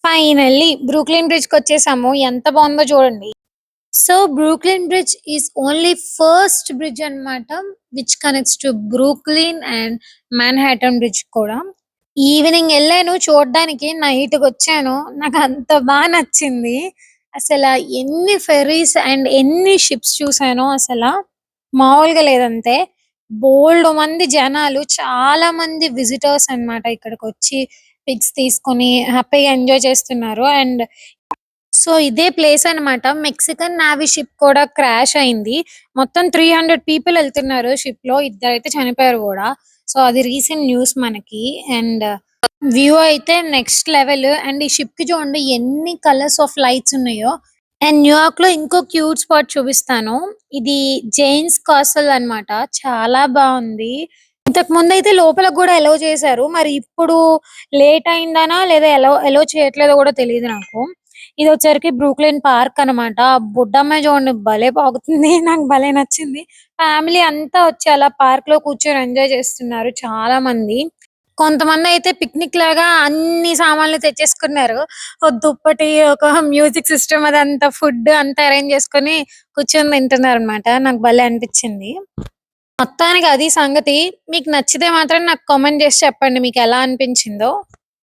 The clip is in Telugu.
ఫైనల్లీ బ్రూక్లిన్ బ్రిడ్జ్‌కి వచ్చేసాము. ఎంత బావుందో చూడండి. So, Brooklyn bridge is only first bridge అన్నమాట. Which connects to Brooklyn and Manhattan bridge కూడా. ఈవినింగ్ ఎళ్ళాను చూడ్డానికి. నైట్‌కొచ్చాను. నాకంత నచ్చింది. అసల ఎన్ని ఫెర్రీస్ అండ్ ఎన్ని షిప్స్ చూసానో మామూలుగా లేదంతే. బోలెడు మంది జనాలు, చాలా మంది విజిటర్స్ అన్నమాట ఇక్కడికొచ్చి పిక్స్ తీసుకొని హ్యాపీగా ఎంజాయ్ చేస్తున్నారు. అండ్ సో, ఇదే ప్లేస్ అన్నమాట. మెక్సికన్ నేవీ షిప్ కూడా క్రాష్ అయింది. మొత్తం 300 పీపుల్ ఎళ్తున్నారు షిప్‌లో. ఇద్దరైతే చనిపోయారు గూడా. సో, అది రీసెంట్ న్యూస్ మనకి. అండ్ వ్యూ అయితే నెక్స్ట్ లెవెల్. అండ్ ఈ షిప్‌కి చూడండి ఎన్ని కలర్స్ ఆఫ్ లైట్స్ ఉన్నాయో. అండ్ న్యూయార్క్‌లో ఇంకో క్యూట్ స్పాట్ చూపిస్తాను. ఇది జైన్స్ కాస్టల్ అన్నమాట. చాలా బావుంది. ఇంతకు ముందయితే లోపలకి గూడా అలౌ చేశారు. మరి ఇప్పుడు లేట్ అయిందనా లేదా అలౌ చేయట్లేదో గూడా తెలీదు నాకు. ఇదొచ్చేసరికి బ్రూక్లిన్ పార్క్ అన్నమాట. ఆ బుడ్డమ్మాయి చూడండి భలే పాకుతుంది. నాకు భలే నచ్చింది. ఫ్యామిలీ అంతా వచ్చి అలా పార్క్‌లో కూర్చొని ఎంజాయ్ చేస్తున్నారు చాలా మంది. కొంతమందయితే పిక్నిక్ లాగా అన్ని సామాన్లు తెచ్చేసుకున్నారు. ఒక దుప్పటి, ఒక మ్యూజిక్ సిస్టమ్ అదంతా ఫుడ్ అంతా అరేంజ్ చేసుకొని కూర్చొని తింటున్నారనమాట. నాకు భలే అనిపిచ్చింది. మొత్తానికి అది సంగతి. మీకు నచ్చితే మాత్రం నాకు కామెంట్ చేసి చెప్పండి మీకెలా అనిపించిందో.